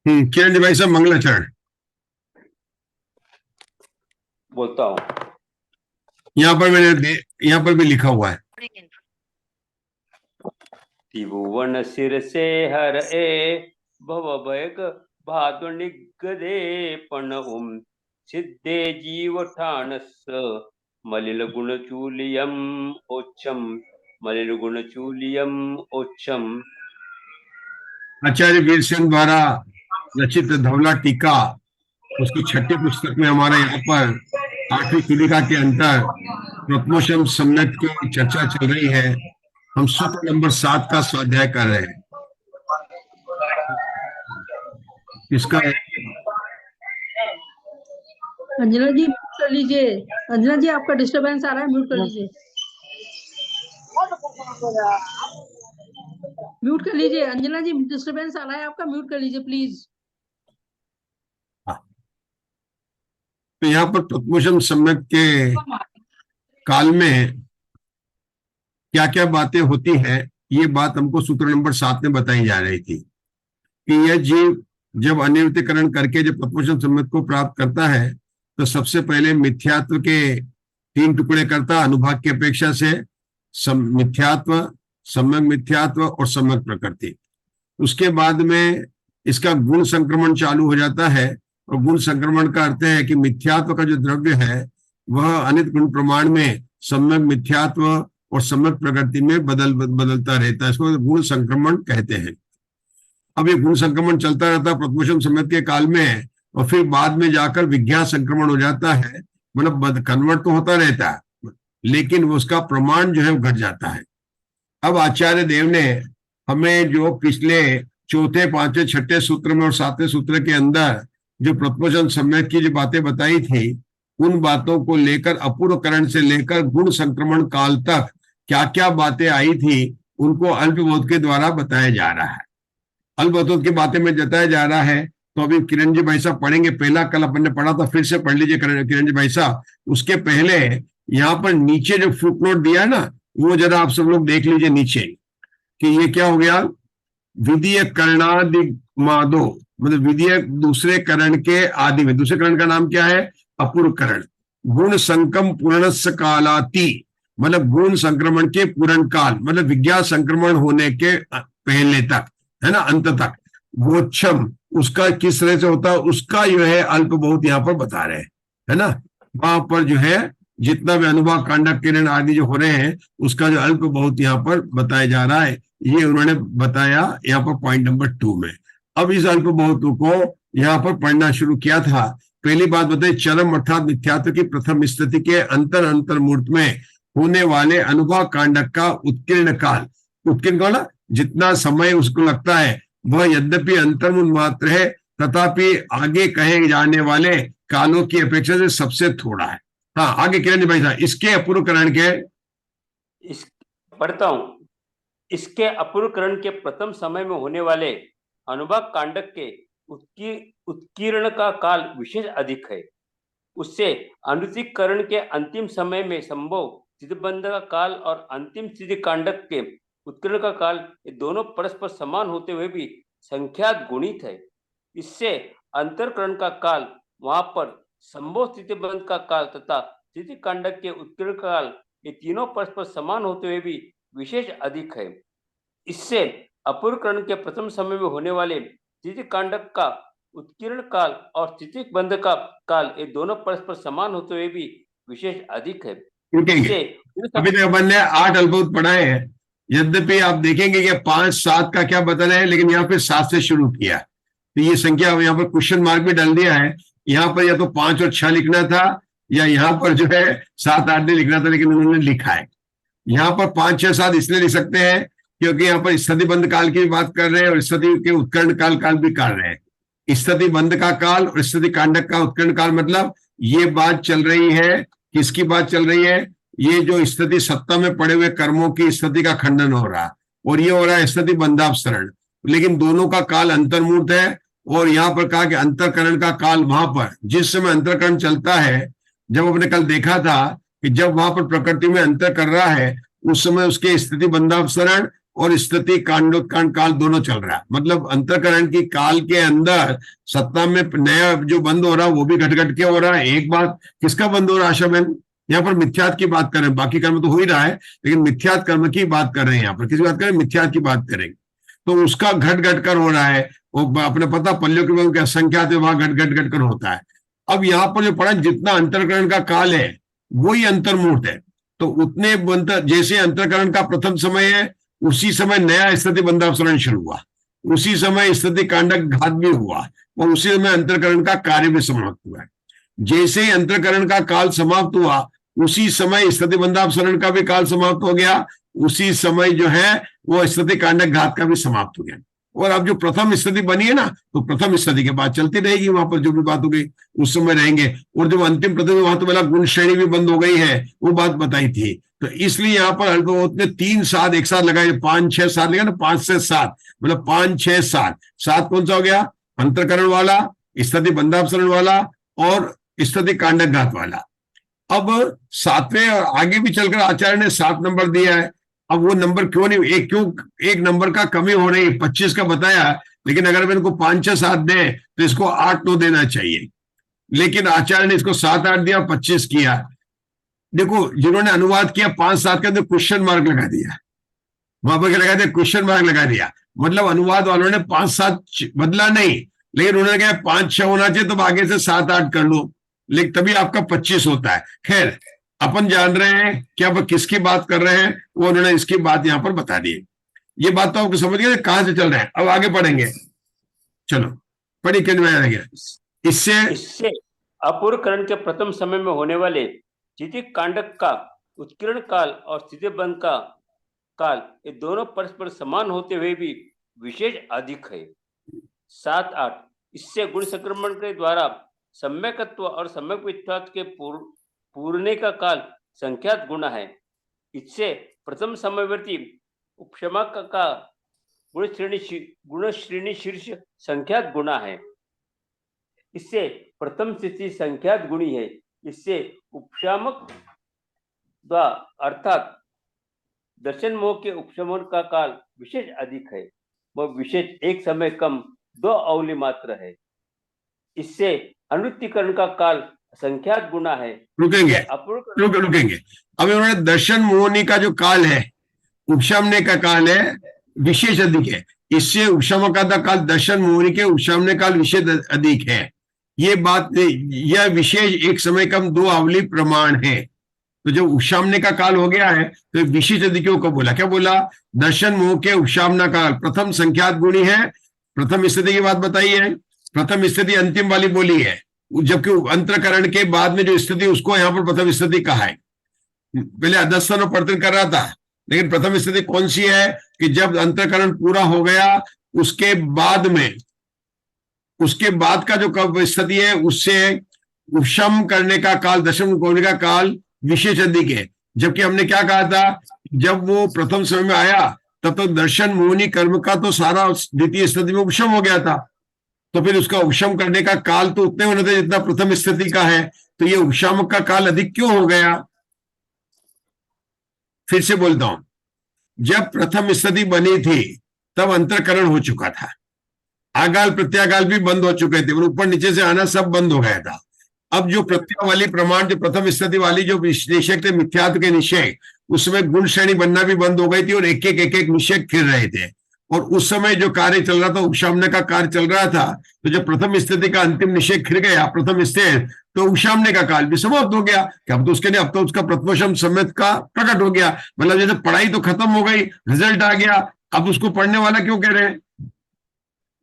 किरण जी भाई साहब मंगलाचरण बोलता हूँ। यहाँ पर यहाँ पर भी लिखा हुआ है। त्रिभुवन सिर से हर ए भव भयक भादु निगदे पण सिद्धे जीव ठाणस मलिल गुण चूलियम ओच्छम मलिल गुण चूलियम ओच्छम। आचार्य वीरसेन द्वारा रचित धवला टीका, उसकी छठी पुस्तक में हमारे यहाँ पर 8वीं तुलिका के अंतर प्रथमोशम सम्यक की चर्चा चल रही है। हम सूत्र नंबर 7 का स्वाध्याय कर रहे हैं। इसका अंजना जी म्यूट कर लीजिए। अंजना जी आपका डिस्टरबेंस आ रहा है, म्यूट कर लीजिए। म्यूट कर लीजिए अंजना जी, डिस्टरबेंस आ रहा है आपका, म्यूट कर लीजिए प्लीज। तो यहाँ पर प्रथमोशम सम्यक के काल में क्या क्या बातें होती हैं, ये बात हमको सूत्र नंबर 7 में बताई जा रही थी कि यह जीव जब अनिवृत्तिकरण करके जब प्रथमोशम सम्यक को प्राप्त करता है तो सबसे पहले मिथ्यात्व के 3 टुकड़े करता, अनुभाग की अपेक्षा से मिथ्यात्व, सम्यक मिथ्यात्व और सम्यक प्रकृति। उसके बाद में इसका गुण संक्रमण चालू हो जाता है, और गुण संक्रमण का अर्थ है कि मिथ्यात्व का जो द्रव्य है वह अनित गुण प्रमाण में सम्यक मिथ्यात्व और सम्यक प्रकृति में बदलता रहता है। इसको गुण संक्रमण कहते हैं। अब ये गुण संक्रमण चलता रहता है प्रथमोशम सम्यक के काल में, और फिर बाद में जाकर विज्ञान संक्रमण हो जाता है, मतलब कन्वर्ट तो होता रहता है लेकिन उसका प्रमाण जो है वो घट जाता है। अब आचार्य देव ने हमें जो पिछले चौथे, पांचवें, छठे सूत्र में और 7वें सूत्र के अंदर जो प्रथमोशम सम्यक की जो बातें बताई थी, उन बातों को लेकर अपूर्वकरण से लेकर गुण संक्रमण काल तक क्या क्या बातें आई थी उनको अल्पबोध के द्वारा बताया जा रहा है। अल्पबोध की बातें में जताया जा रहा है। तो अभी किरण जी भाई साहब पढ़ेंगे। पहला कल अपन ने पढ़ा था, फिर से पढ़ लीजिए किरण जी भाई साहब। उसके पहले यहाँ पर नीचे जो फुटनोट दिया है ना, वो जरा आप सब लोग देख लीजिए नीचे कि ये क्या हो गया। विधीय करणादि मादो, मतलब विधीय दूसरे करण के आदि में, दूसरे करण का नाम क्या है? अपूर्व करण। गुण संकम पूर्णस्य कालाति, मतलब गुण संक्रमण के पूर्ण काल, मतलब विज्ञान संक्रमण होने के पहले तक, है ना, अंत तक। गोच्छम, उसका किस तरह से होता है उसका जो है अल्प बहुत यहाँ पर बता रहे हैं, है ना। वहां पर जो है जितना भी अनुभाग, कांडक, किरण आदि जो हो रहे हैं उसका जो अल्प बहुत यहाँ पर बताया जा रहा है, ये उन्होंने बताया यहाँ पर पॉइंट नंबर 2 में। अब इस अल्प बहुत को यहाँ पर पढ़ना शुरू किया था। पहली बात बताई, चरम अर्थात मिथ्यात्व की प्रथम स्थिति के अंतर मूर्त में होने वाले अनुभाग कांडक का उत्कीर्ण काल। उत्कीर्ण काल, जितना समय उसको लगता है वह यद्यपि अंतर्मुन मात्र है, तथापि आगे कहे जाने वाले कालों की अपेक्षा से सबसे थोड़ा है। हाँ, आगे किरण भाई साहब, इसके अपूर्वकरण के पढ़ता हूं। इसके अपूर्वकरण के प्रथम समय में होने वाले अनुभाग कांडक के उत्कीर्ण का काल विशेष अधिक है। उससे अनुतिकरण के अंतिम समय में संभव स्थितिबंध का काल और अंतिम स्थिति कांडक के उत्कीर्ण का काल, ये दोनों परस्पर समान होते हुए भी संख्यात गुणित है। इससे अंतरकरण का काल, वहां पर संभव स्थितिबंध का काल तथा स्थिति कांडक के उत्कीर्ण काल, ये तीनों परस्पर समान होते हुए भी विशेष अधिक है। इससे अपूर्वकरण के प्रथम समय में होने वाले स्थिति कांडक का उत्कीर्ण काल और स्थिति बंध का काल, ये दोनों परस्पर समान होते हुए भी विशेष अधिक है। अभी तक अपन ने 8 अल्पबोध पढ़ाए हैं। यद्यपि आप देखेंगे कि 5, 7 का क्या बदल है, लेकिन यहाँ पे 7 से शुरू किया, तो ये संख्या यहाँ पर क्वेश्चन मार्क भी डाल दिया है। यहाँ पर या तो 5 और 6 लिखना था, या यहाँ पर जो है 7, 8 नहीं लिखना था, लेकिन उन्होंने लिखा है। यहाँ पर 5, 6, 7 इसलिए लिख सकते हैं क्योंकि यहाँ पर स्थिति बंध काल की बात कर रहे हैं और स्थिति के उत्कर्ण काल भी कर रहे हैं। स्थिति बंध का काल और स्थिति कांडक का उत्कर्ण काल, मतलब ये बात चल रही है, किसकी बात चल रही है? ये जो स्थिति सत्ता में पड़े हुए कर्मों की स्थिति का खंडन हो रहा, और ये हो रहा है स्थिति बंधापसरण। लेकिन दोनों का काल अंतर्मूर्त है, और यहाँ पर कहा कि अंतरकरण का काल वहां पर जिस समय अंतरकरण चलता है, जब हमने कल देखा था कि जब वहां पर प्रकृति में अंतर कर रहा है उस समय उसके स्थिति बंधापसरण और स्थिति कांड काल दोनों चल रहा है। मतलब अंतःकरण की काल के अंदर सत्ता में नया जो बंद हो रहा है वो भी घट घट के हो रहा है। एक बात किसका बंद हो रहा है आशा बहन? यहाँ पर मिथ्यात की बात कर रहे हैं, बाकी कर्म तो हो ही रहा है, लेकिन मिथ्यात कर्म की बात कर रहे हैं। यहाँ पर किसी बात करें, मिथ्यात की बात करेंगे तो उसका घट घट कर हो रहा है। वो अपने पता पल्लियों की संख्या थे वहां घट घट घट कर होता है। अब यहाँ पर जो पढ़ा जितना अंतरकरण का काल है वही अंतर्मुहूर्त है। तो उतने जैसे अंतरकरण का प्रथम समय है उसी समय नया स्थिति बंधापसरण शुरू हुआ, उसी समय स्थिति कांडक घात भी हुआ और उसी समय अंतरकरण का कार्य भी समाप्त हुआ। जैसे ही अंतरकरण का काल समाप्त हुआ उसी समय स्थिति बंधापसरण का भी काल समाप्त हो गया, उसी समय जो है वो स्थिति कांडक घात का भी समाप्त हो गया। और अब जो प्रथम स्थिति बनी है ना, तो प्रथम स्थिति के बाद चलती रहेगी, वहां पर जो भी बात हो गई उस समय रहेंगे। और जब अंतिम प्रथम वहां तो बोला गुण श्रेणी भी बंद हो गई है, वो बात बताई थी। तो इसलिए यहाँ पर उतने 3 सात एक साथ लगाए, 5 6 7 लगा ना, 5 से 7 मतलब 5 6 7 7 कौन सा हो गया? अंतरकरण वाला, स्थिति बंधापसरण वाला और स्थिति कांडक घात वाला। अब 7वें और आगे भी चलकर आचार्य ने 7 नंबर दिया है। अब वो नंबर क्यों नहीं, क्यों एक नंबर का कमी हो रही, 25 का बताया, लेकिन अगर मैं इनको 5 6 7 दे तो इसको 8 9 देना चाहिए, लेकिन आचार्य ने इसको 7 8 दिया, 25 किया। देखो जिन्होंने अनुवाद किया 5 7 के अंदर क्वेश्चन मार्क लगा दिया, वहां पर लगा दिया क्वेश्चन मार्क लगा दिया, मतलब अनुवाद वालों ने 5 7 बदला नहीं, लेकिन उन्होंने कहा 5 6 होना चाहिए, तो आगे से 7 8 कर लो, लेकिन तभी आपका 25 होता है। खैर अपन जान रहे हैं कि अब किसकी बात कर रहे हैं, वो उन्होंने इसकी बात यहां पर बता दी। ये बात तो आपको समझ गए कहां से चल रहे हैं। अब आगे पढ़ेंगे, चलो पढ़ी किन में आएंगे। इससे अपूर्वकरण के प्रथम समय में होने वाले स्थिति कांडक का उत्कीर्ण काल और स्थिति बंध का काल ये दोनों परस्पर समान होते हुए भी विशेष अधिक है। 7 8 इससे गुण संक्रमण के द्वारा सम्यकत्व और सम्यक वित्वात के पूर्णे का काल संख्यात गुण है। इससे प्रथम समयवर्ती उपशमा का गुण श्रेणी शीर्ष संख्यात गुणा है। इससे प्रथम स्थिति संख्यात गुणी है। इससे उपशामक अर्थात दर्शन मोह के उपशमन का काल विशेष अधिक है, वह विशेष एक समय कम 2 अवली मात्र है। इससे अनुत्तीकरण का काल संख्यात गुना है। रुकेंगे अब उन्होंने दर्शन मोहनी का जो काल है उपशमने का काल है विशेष अधिक है। इससे उपशम का काल दर्शन मोहनी के उपशमने काल विशेष अधिक है। ये बात, यह विशेष एक समय कम 2 अवली प्रमाण है। तो जब उपशामने का काल हो गया है तो विशेष अधिकों को बोला, क्या बोला? दर्शन मोह के उपशामना काल प्रथम संख्यात गुणी है। प्रथम स्थिति की बात बताई है, प्रथम स्थिति अंतिम वाली बोली है, जबकि अंतरकरण के बाद में जो स्थिति उसको यहाँ पर प्रथम स्थिति कहा है। पहले अधस्तन और प्रवर्तन कर रहा था, लेकिन प्रथम स्थिति कौन सी है कि जब अंतरकरण पूरा हो गया उसके बाद में, उसके बाद का जो स्थिति है उससे उपशम करने का काल, दशम होने का काल विशेष अधिक है। जबकि हमने क्या कहा था, जब वो प्रथम समय में आया तब तो दर्शन मोहनी कर्म का तो सारा द्वितीय स्थिति में उपशम हो गया था, तो फिर उसका उपशम करने का काल तो उतने होने थे जितना प्रथम स्थिति का है। तो ये उपशामक का काल अधिक क्यों हो गया? फिर से बोलता हूं, जब प्रथम स्थिति बनी थी तब अंतरकरण हो चुका था, आगाल प्रत्यागाल भी बंद हो चुके थे और ऊपर नीचे से आना सब बंद हो गया था। अब जो प्रत्यय वाली प्रमाण, जो प्रथम स्थिति वाली जो निषेक थे मिथ्यात्व के निषेक, उसमें गुण श्रेणी बनना भी बंद हो गई थी और एक एक निषेक फिर रहे थे। और उस समय जो कार्य चल रहा था, उपशामने का कार्य चल रहा था, तो जब प्रथम स्थिति का अंतिम निषेक खिल गया प्रथम स्थिति, तो उपशामने का काल भी समाप्त हो गया कि अब तो उसके लिए अब तो उसका प्रथमोषम सम्यक का प्रकट हो गया। मतलब जैसे पढ़ाई तो खत्म हो गई, रिजल्ट आ गया, अब उसको पढ़ने वाला क्यों कह रहे हैं?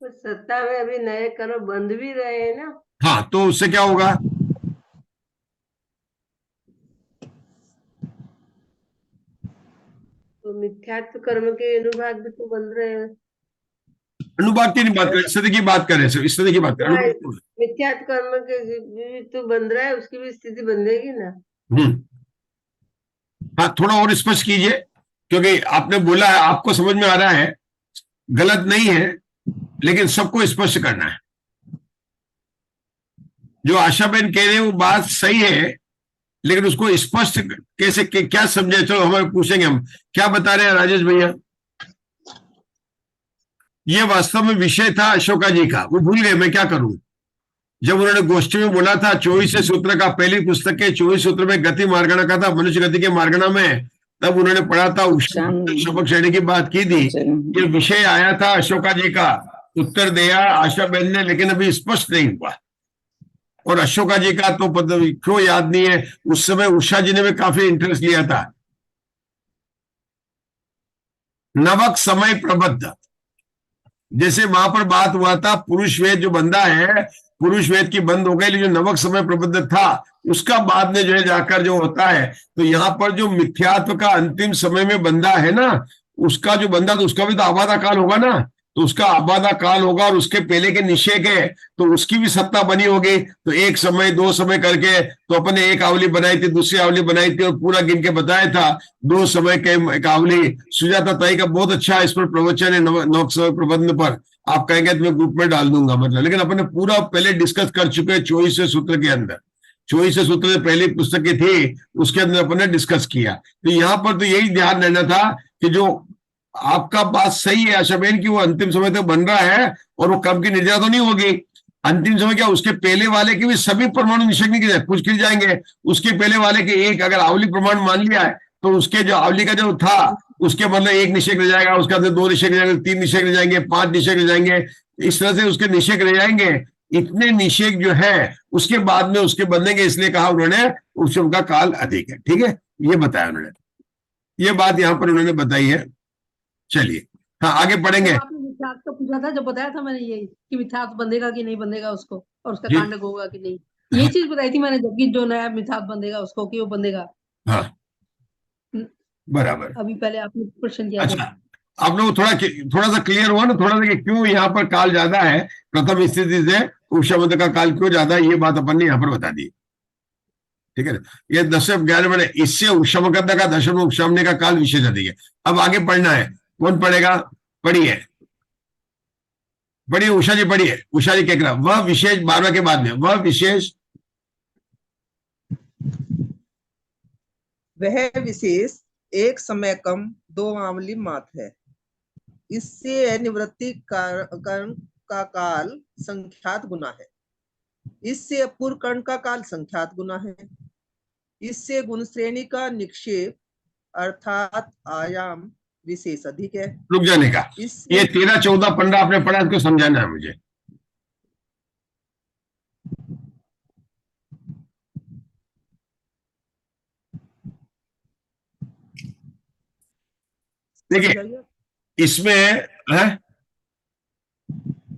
सत्ता में अभी नए कर्म बंद भी रहे हैं ना। हाँ, तो उससे क्या होगा? तो मिथ्यात्व कर्म के अनुभाग भी तो बंद रहे हैं। अनुभाग की नहीं बात करें, स्थिति की बात करें, स्थिति की बात करें। मिथ्यात्व कर्म के भी तो बंद रहा है, उसकी भी स्थिति बंधेगी ना। हाँ, थोड़ा और स्पष्ट कीजिए, क्योंकि आपने बोला है, आपको समझ में आ रहा है, गलत नहीं है, लेकिन सबको स्पष्ट करना है। जो आशा बहन कह रहे हैं वो बात सही है, लेकिन उसको स्पष्ट कैसे क्या समझे? चलो हमें पूछेंगे, हम क्या बता रहे हैं राजेश भैया? ये वास्तव में विषय था अशोका जी का, वो भूल गए, मैं क्या करूं। जब उन्होंने गोष्ठी में बोला था 24 सूत्र का, पहली पुस्तक के 24 सूत्र में गति मार्गणा का था, मनुष्य गति के मार्गणा में, तब उन्होंने पढ़ा था अच्छा। शबक श्रेणी की बात की थी। अच्छा। ये विषय आया था अशोका जी का, उत्तर दिया आशा बहन ने, लेकिन अभी स्पष्ट नहीं हुआ। और अशोका जी का तो क्यों याद नहीं है, उस समय उषा जी ने भी काफी इंटरेस्ट लिया था। नवक समय प्रबद्ध, जैसे वहां पर बात हुआ था, पुरुष वेद जो बंदा है, पुरुष वेद की बंद हो गई, लेकिन जो नवक समय प्रबद्ध था उसका बाद में जो है जाकर जो होता है, तो यहाँ पर जो मिथ्यात्व का अंतिम समय में बंदा है ना, उसका जो बंदा, तो उसका भी तो आबादा काल होगा ना, तो उसका आबादा काल होगा, और उसके पहले के निषेक है तो उसकी भी सत्ता बनी होगी। तो एक समय दो समय करके, तो अपने एक आवली बनाई थी, दूसरी आवली बनाई थी, और पूरा गिन के बताया था दो समय के एक आवली। सुजाता ताई का बहुत अच्छा इस पर प्रवचन है नवक समय प्रबंध पर, आप कहेंगे तो मैं ग्रुप में डाल दूंगा, मतलब, लेकिन अपने पूरा पहले डिस्कस कर चुके हैं 24 सूत्र के अंदर। 24 सूत्र से पहली पुस्तक की थी, उसके अंदर अपने डिस्कस किया। तो यहाँ पर तो यही ध्यान रहना था कि जो आपका बात सही है आशा बहन की, वो अंतिम समय तक बन रहा है, और वो कब की निर्जरा तो नहीं होगी। अंतिम समय क्या, उसके पहले वाले के भी सभी परमाणु निषेक नहीं किए, कुछ गिर जाएंगे। उसके पहले वाले के एक अगर आवली प्रमाण मान लिया है, तो उसके जो आवली का जो था उसके मतलब एक निषेक रह जाएगा, उसके अंदर दो निषेक रह जाएंगे, तीन निषेक रह जाएंगे, पांच निषेक रह जाएंगे, इस तरह से उसके निषेक रह जाएंगे। इतने निषेक जो है उसके बाद में उसके बनेंगे, इसलिए कहा उन्होंने उत्सव का काल अधिक है। ठीक है, ये बताया उन्होंने, ये बात यहां पर उन्होंने बताई है। चलिए, हाँ आगे पढ़ेंगे। जब आपने मिथ्यात्व का पूछा था, जब बताया था मैंने ये कि मिथ्यात्व बंधेगा कि नहीं बंधेगा उसको, और उसका जी, कांडक होगा कि नहीं, ये चीज बताई थी मैंने, जबकि जो नया मिथ्यात्व बंधेगा उसको कि वो बंधेगा। हाँ बराबर। अभी पहले आपने क्वेश्चन किया था। अच्छा, आप लोग थोड़ा सा क्लियर हुआ ना, थोड़ा सा कि क्यों यहाँ पर काल ज्यादा है, प्रथम स्थिति से उपशब्द का काल क्यों ज्यादा है, ये बात अपन ने यहाँ पर बता दी। ठीक है ना, ये 10-11 मिनट, इससे उपशमकता का दशम उपशमने का काल विशेष अधिक है। अब आगे पढ़ना है, कौन पढ़ेगा, पढ़िए पढ़िए, उषा जी पढ़िए। उषा जी क्या करा, वह विशेष 12 के बाद में, वह विशेष, वह विशेष एक समय कम दो मामूली मात्र है। इससे निवृत्ति कर्ण का काल संख्यात गुना है। इससे अपूर्व कर्ण का काल संख्यात गुना है। इससे गुण श्रेणी का निक्षेप अर्थात आयाम विशेष अधिक है। रुक जाने का, ये 13, 14, 15 आपने पढ़ा, इसको समझाना है मुझे। देखिए इसमें है,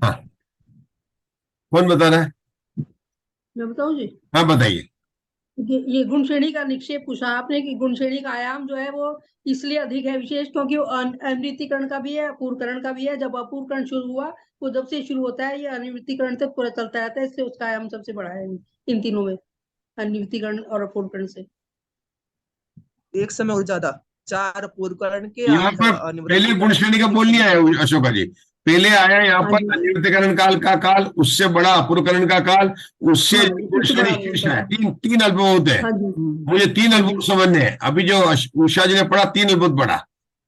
हाँ कौन बता रहा है, मैं बताऊं जी, हाँ बताइए। ये गुण श्रेणी का निक्षेप पूछा आपने कि गुण श्रेणी का आयाम जो है वो इसलिए अधिक है विशेष, क्योंकि वो अनिवृत्तिकरण का भी है, अपूर्वकरण का भी है। जब अपूर्वकरण शुरू हुआ, वो जब से शुरू होता है ये अनिवृत्तिकरण से पूरा चलता रहता है, इससे उसका आयाम सबसे बड़ा है इन तीनों में, अनिवृत्तिकरण और अपूर्वकरण से। एक समय और ज्यादा 4 अपूर्वकरण के यहाँ पर पहले गुण श्रेणी का बोल नहीं आया अशोका जी, पहले आया यहाँ हाँ पर जी, अनिवृत्तिकरण काल का काल, उससे बड़ा अपूर्वकरण का काल, उससे हाँ गुण उससे श्रेणी बड़ा शेष होता है। है। तीन अल्पभूत है। हाँ जी, मुझे 3 हाँ अल्पभूत जी, समझने हैं। अभी जो उषा जी ने पढ़ा 3 अल्पभूत पढ़ा,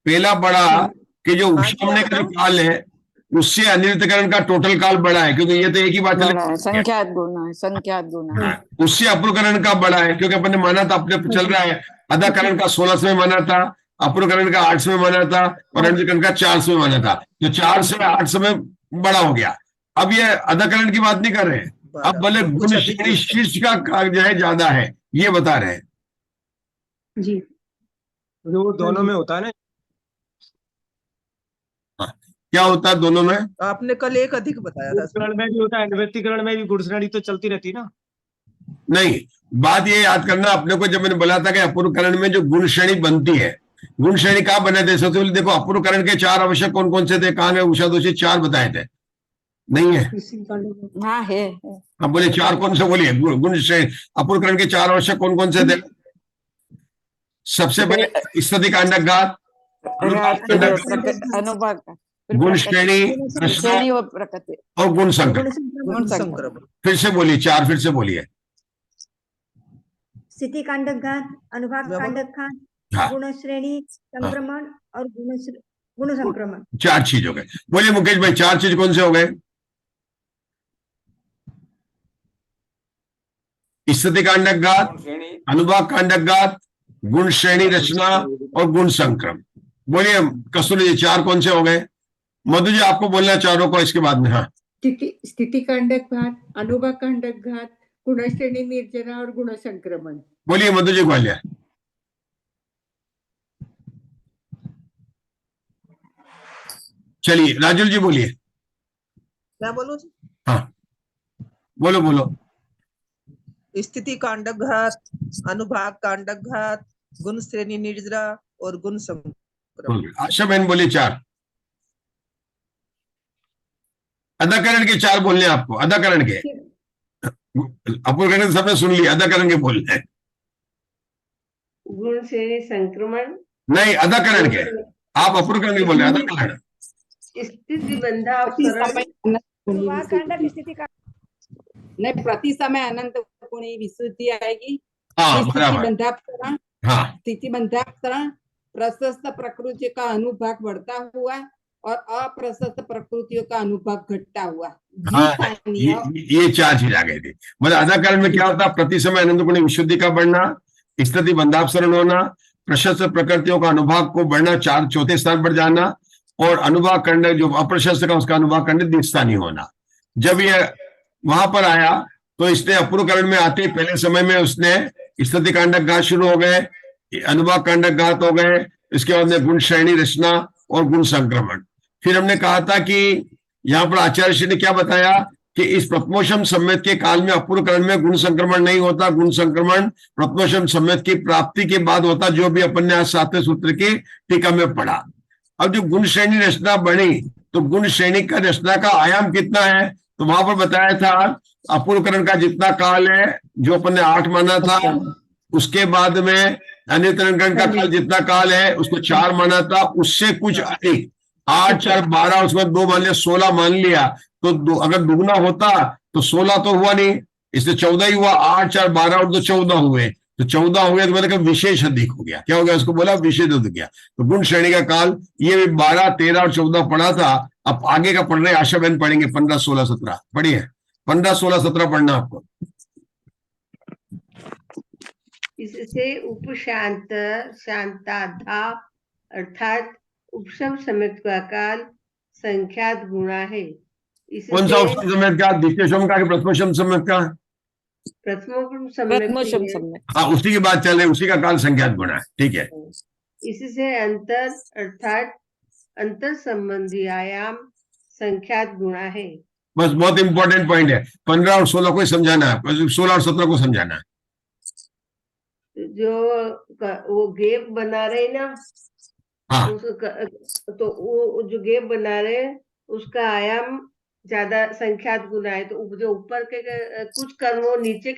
पहला बड़ा हाँ कि जो हाँ जी, उपशमने का जो बताओ। काल है उससे अनिवृत्तिकरण का टोटल काल बड़ा है, क्योंकि ये तो एक ही बात चल बड़ा है, रही है। संख्यात गुना है, संख्यात गुना है। हाँ, उससे अपूर्वकरण का बड़ा है, क्योंकि अपन ने माना था, अपने हाँ चल जी, रहा है, अदाकरण का 16वें माना था, अपूर्वकरण का 8वें माना था, और हाँ अंशकरण का 4वें माना था। तो 4 से 8 में बड़ा हो गया। अब ये अदाकरण की बात नहीं कर रहे हैं, अब भले कुछ गुण अधिक श्रेणी शीर्ष का जो है ज्यादा है, ये बता रहे हैं। जी, जो हाँ दोनों जी, में होता है ना, हाँ, क्या होता है दोनों में, आपने कल एक अधिक बताया था इसमें। गुणकरण में भी होता है, निवृत्तिकरण में भी गुण श्रेणी तो चलती रहती है ना। नहीं, बात ये याद करना अपने को, जब मैंने बोला था कि अपूर्वकरण में जो गुण श्रेणी बनती है, गुण श्रेणी कहाँ बने थे, सबसे पहले देखो अपूर्वकरण के 4 आवश्यक कौन कौन से थे, कहाँ गए उषा दोषी, 4 बताए थे, नहीं है, इसी कांड हाँ है। अब बोले 4 कौन से, बोलिए गुण श्रेणी अपूर्वकरण के 4 आवश्यक कौन कौन से थे। सबसे पहले स्थिति कांडक घात, अनुभाग का, गुण श्रेणी, प्रश्न श्रेणी और प्रकृति और गुण संकर। गुण संकर। संक्रमण। फिर से बोलिए, 4 फिर से बोलिए। स्थिति कांडक घात, अनुभाग मैं बोलूं? कांडक घात, हाँ गुण श्रेणी, संक्रमण और गुण संक्रमण। 4 चीज हो गए। बोलिए मुकेश भाई, 4 चीज कौन से हो गए? स्थिति कांडक घात, अनुभाग कांडक घात, गुण श्रेणी रचना और गुण संक्रमण। बोलिए कस्तूरी जी, 4 कौन से हो गए? मधु जी आपको बोलना है चारों को, इसके बाद में। हाँ, स्थिति कांडक घात, अनुभाग कांडक घात, गुणश्रेणी निर्जना और गुण संक्रमण। बोलिए मधु जी ग्वालियर। चलिए राजुल जी बोलिए। मैं बोलूं जी? हाँ बोलो बोलो। स्थिति कांडक घात, अनुभाग कांडक घात, गुण श्रेणी निर्जरा और गुण संक्रमण। आशा बहन बोलिए 4। अदाकरण के 4 बोलने हैं आपको, अदाकरण के। अपूर्वकरण सबने सुन लिया, अदाकरण के बोलने हैं। गुण श्रेणी संक्रमण, नहीं अदाकरण के, आप अपूर्वकरण के बोल रहे हैं, अदाकरण। स्थिति बंधावकरण, नहीं, प्रति समय अनंत गुणी विशुद्धि आएगी। हाँ स्थिति बराबर। बंधापकरण, हाँ स्थिति बंधापकरण, प्रशस्त प्रकृति का अनुभाग बढ़ता हुआ और अप्रशस्त प्रकृतियों का अनुभाग घटता हुआ। हाँ, ये 4 चीज आ गई थी। मतलब अदाकरण में क्या होता है? प्रति समय अनंत गुणी विशुद्धि का बढ़ना, स्थिति बंधापसरण होना, प्रशस्त प्रकृतियों का अनुभाग को बढ़ना, 4 स्थान पर जाना, और अनुभाग खंड जो अप्रशस्त का उसका अनुभाग खंड दिखता नहीं होना। जब ये वहां पर आया तो इसने अपूर्वकरण में आते पहले समय में उसने स्थिति कांडक घात शुरू हो गए, अनुभाग कांडक घात हो गए, इसके बाद में गुण श्रेणी रचना और गुण संक्रमण। फिर हमने कहा था कि यहाँ पर आचार्य श्री ने क्या बताया कि इस प्रथमोषम सम्यत के काल में अपूर्वकरण में गुण संक्रमण नहीं होता। गुण संक्रमण प्रथमोषम सम्यत की प्राप्ति के बाद होता, जो भी अपन ने आज 7वें सूत्र की टीका में पढ़ा। अब जो गुण श्रेणी रचना बनी तो गुण श्रेणी का रचना का आयाम कितना है? तो वहां पर बताया था अपूर्वकरण का जितना काल है, जो अपन ने 8 माना था, उसके बाद में अन्यतरणकरण का काल जितना काल है उसको 4 माना था, उससे कुछ अधिक 8 4 12, उसमें 2 मान लिया, 16 मान लिया। तो अगर दुगना होता तो 16 तो हुआ नहीं, इससे 14 ही हुआ। 8 4 12 और 2 14 हुए, तो 14 हो गया तो मैंने कहा विशेष अधिक हो गया। क्या हो गया? उसको बोला विशेष अधिक गया। तो गुण श्रेणी का काल ये भी 12 13 और 14 पढ़ा था। अब आगे का पढ़ रहे आशा बहन पढ़ेंगे 15 16 17। पढ़िए 15 16 17 पढ़ना आपको। इससे उपशांत शांताधा अर्थात उपशम समेत का काल संख्यात गुणा है। कौन सा उपशम समेत का? द्वितीयशम का कि प्रथमोषम समेत का? प्रथमोषम प्रथमोषम समेत। सम्यक। हाँ उसी की बात चल रही, उसी का काल संख्यात गुणा है। ठीक है। इससे अंतर अर्थात अंतर संबंधी आयाम संख्यात गुणा है। बस बहुत इंपॉर्टेंट पॉइंट है। 15 और 16 को ही समझाना है, 16 और 17 को समझाना है। जो वो गैप बना रहे ना, हाँ तो वो जो गैप बना रहे उसका आयाम ज्यादा संख्यात गुना है। तो जो ऊपर के कुछ कर्म नीचे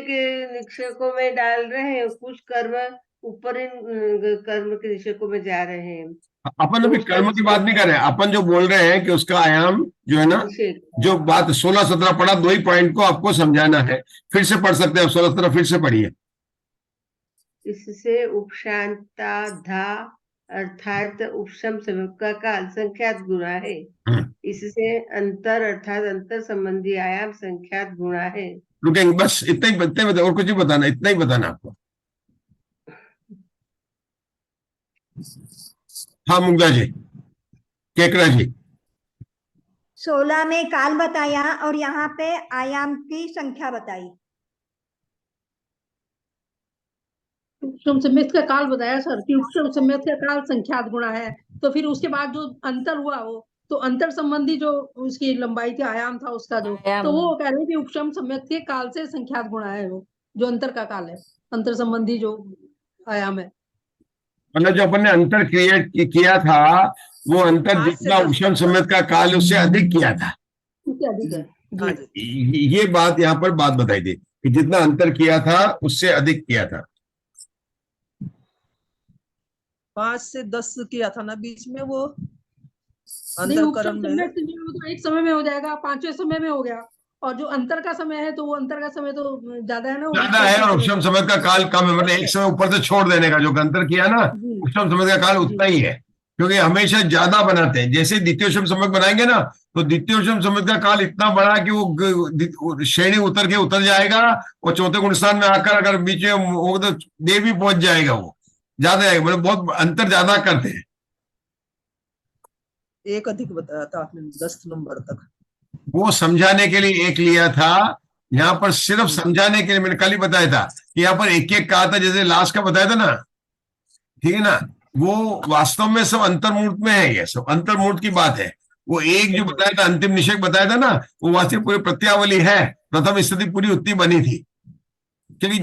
के निक्षेपों में डाल रहे हैं, कुछ कर्म ऊपर इन कर्म के निक्षेपों में जा रहे हैं। अपन अभी कर्म की बात नहीं कर रहे हैं, अपन जो बोल रहे हैं कि उसका आयाम जो है ना, जो बात 16 17 पढ़ा, 2 ही पॉइंट को आपको समझाना है। फिर से पढ़ सकते हैं 16 17 फिर से पढ़िए। इससे उपशांता धा अर्थात उपशम समय का काल संख्यात गुणा है। इससे अंतर अर्थात अंतर संबंधी आयाम संख्यात गुणा है। रुकेंगे बस इतना ही और कुछ नहीं बताना, इतना ही बताना आपको। हाँ मुग्धा जी, केकरा जी। 16 में काल बताया और यहाँ पे आयाम की संख्या बताई। उपशम सम्यक का काल बताया सर कि उपशम सम्यक का काल संख्यात गुणा है। तो फिर उसके बाद जो अंतर हुआ वो तो अंतर संबंधी जो उसकी लंबाई थी, आयाम था उसका जो, तो वो कह रहे हैं कि उपशम सम्यक के काल से संख्यात गुणा है वो जो अंतर का काल है, अंतर संबंधी जो आयाम है। मतलब जो अपन ने अंतर क्रिएट किया था वो अंतर जितना उपशम सम्यक का काल उससे अधिक किया था, उससे अधिक है। ये बात यहाँ पर बात बताई थी कि जितना अंतर किया था उससे अधिक किया था। 5 से 10 किया था ना बीच में वो नहीं, अंतरकरण उपशम में। सम्यक तो एक समय में हो जाएगा, 5वें समय में हो गया। और जो अंतर का समय है तो वो अंतर का समय तो ज्यादा है ना, ज्यादा है और उपशम सम्यक का काल कम है। मतलब एक समय ऊपर से छोड़ देने का जो अंतर किया ना, उपशम सम्यक का काल उतना ही है। क्योंकि हमेशा ज्यादा बनाते हैं। जैसे द्वितीयोपम सम्यक बनाएंगे ना, तो द्वितीयोपम सम्यक का काल इतना बड़ा कि वो श्रेणी उतर जाएगा, और चौथे गुण स्थान में आकर अगर बीच में हो तो देव भी पहुंच जाएगा, वो ज्यादा जाएगा, मतलब बहुत अंतर ज्यादा करते हैं। एक अधिक बताया था आपने 10 नंबर तक। वो समझाने के लिए एक लिया था, यहाँ पर सिर्फ समझाने के लिए। मैंने कल ही बताया था कि यहाँ पर एक एक कहा था, जैसे लास्ट का बताया था ना, ठीक है ना, वो वास्तव में सब अंतर्मूर्त में है, ये सब अंतर्मूर्त की बात है। वो एक जो बताया था, अंतिम निषेध बताया था ना, वो वास्तविक पूरी प्रत्यावली है, प्रथम स्थिति पूरी उतनी बनी थी। क्योंकि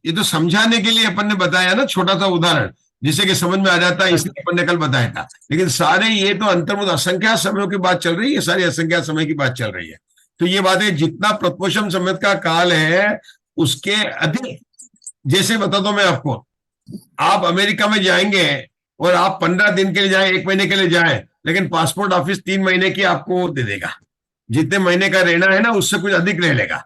ये तो समझाने के लिए अपन ने बताया ना, छोटा सा उदाहरण जिससे कि समझ में आ जाता है, इसलिए अपन ने कल बताया था। लेकिन सारे ये तो अंतर्मुद असंख्या समयों की बात चल रही है, सारी असंख्या समय की बात चल रही है। तो ये बात है, जितना प्रत्वोषम सम्यक का काल है उसके अधिक। जैसे बता दो मैं आपको, आप अमेरिका में जाएंगे और आप 15 दिन के लिए जाए, 1 महीने के लिए जाए, लेकिन पासपोर्ट ऑफिस 3 महीने की आपको दे देगा। जितने महीने का रहना है ना, उससे कुछ अधिक रह लेगा।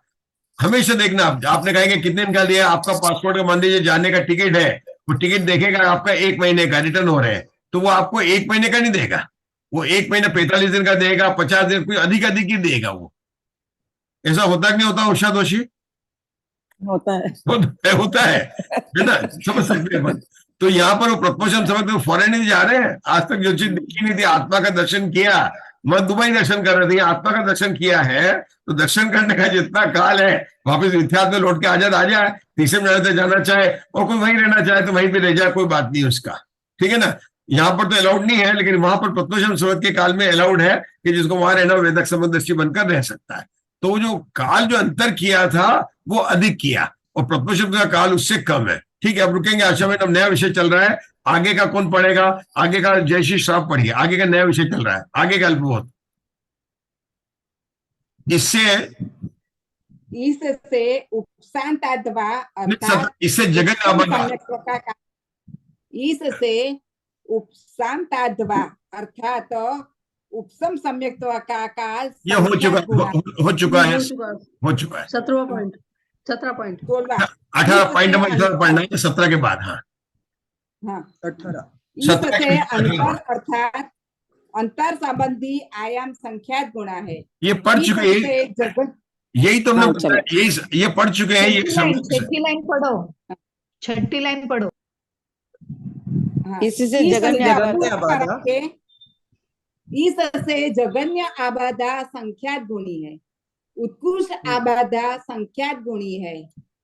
हमेशा देखना, आपने कहेंगे कितने दिन का लिया आपका पासपोर्ट का, मान लीजिए जाने का टिकट है, वो टिकट देखेगा आपका 1 महीने का रिटर्न हो रहे हैं, तो वो आपको 1 महीने का नहीं देगा, वो 1 महीना 45 दिन का देगा, 50 दिन, कोई अधिक ही देगा वो। ऐसा होता कि नहीं होता उषा दोषी? होता है। होता है ना, समझ सकते हैं अपन। तो यहाँ पर वो प्रत्वोषम समझते फॉरेन नहीं जा रहे हैं, आज तक जो चीज देखी नहीं थी, आत्मा का दर्शन किया। मैं दुबई दर्शन कर रहे थे, आत्मा का दर्शन किया है, तो दर्शन करने का जितना काल है, वापस इतिहास में लौट के आ जाए, तीसरे में जाना चाहे और कोई वहीं रहना चाहे तो वहीं पे रह जाए, कोई बात नहीं उसका, ठीक है ना। यहाँ पर तो अलाउड नहीं है, लेकिन वहां पर प्रत्वोषम समझ के काल में अलाउड है कि जिसको वहां रहना वेदक समदर्शी बनकर रह सकता है। तो जो काल जो अंतर किया था वो अधिक किया, और प्रत्वोषम का काल उससे कम है। ठीक है, अब रुकेंगे, आशा में अब नया विषय चल रहा है। आगे का कौन पढ़ेगा? आगे का जय श्री श्राप पढ़िए, आगे का नया विषय चल रहा है, आगे का अल्पबोध। इससे उपशांताद्वा अर्थात इससे जगत इससे उपशांताद्वा अर्थात उपसम सम्यक्त्व का काल ये हो चुका है 17वां पॉइंट 17 पॉइंट 18 पॉइंट नंबर पढ़ना है 17 के बाद। हाँ हाँ 18 इससे अंतर अर्थात अंतर संबंधी आयाम संख्यात गुणा है। ये पढ़ चुके हैं, यही तो हमने बताया, यही ये पढ़ चुके हैं। ये छठी लाइन पढ़ो, छठी लाइन पढ़ो। इससे जगन्य आबाधा संख्यात गुणी है, उत्कृष्ट आबाधा संख्यात गुणी है।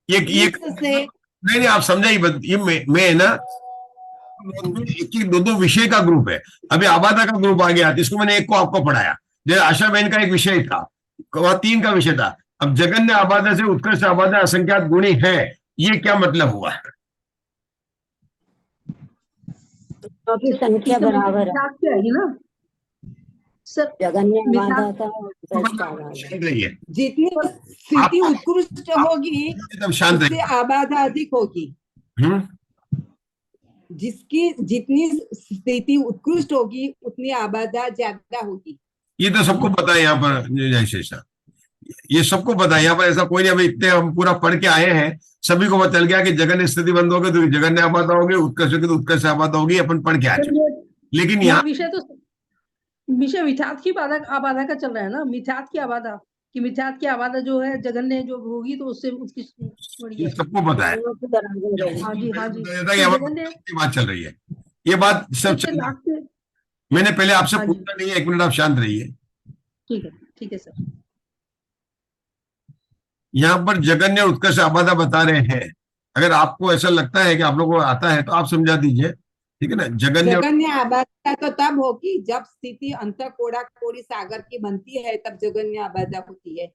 ये नहीं आप समझा ही, ये मैं ना दो विषय का ग्रुप है। अभी आबादा का ग्रुप आ गया, इसको मैंने एक को आपको पढ़ाया, जैसे आशा बहन का एक विषय था, वह 3 का विषय था। अब जगन्य आबादा से उत्कृष्ट आबादा असंख्यात गुणी है, ये क्या मतलब हुआ? संख्या बराबर है ना सर, जितनी स्थिति उत्कृष्ट होगी एकदम शांत उससे आबादा अधिक होगी। जिसकी जितनी स्थिति उत्कृष्ट होगी उतनी आबादा ज्यादा होगी। ये तो सबको पता है यहाँ पर, जय, ये सबको पता है यहाँ पर, ऐसा कोई नहीं। अभी इतने हम पूरा पढ़ के आए हैं, सभी को पता चल गया कि जगन्य स्थिति बंद होगी तो जगन्य आबादा होगी, उत्कर्ष होगी तो उत्कर्ष आबादा होगी, अपन पढ़ के आए। लेकिन यहाँ विषय मिथ्यात की आबादा का चल रहा है ना, मिथ्यात की आबादा, कि मिथ्यात की आबादा जो है जगन्य जो होगी तो उससे उसकी सबको पता है। हाँ जी हाँ जी, बात चल रही है, ये बात सब मैंने पहले आपसे पूछा नहीं है, 1 मिनट आप शांत रहिए। ठीक है सर। यहाँ पर जगन्य उत्कर्ष आबादा बता रहे हैं, अगर आपको ऐसा लगता है कि आप लोगों को आता है तो आप समझा दीजिए, ठीक है ना। जगन्य आबादा तो तब होगी जब स्थिति अंत कोड़ा कोड़ी सागर की बनती है, तब जगन्य आबादा होती है।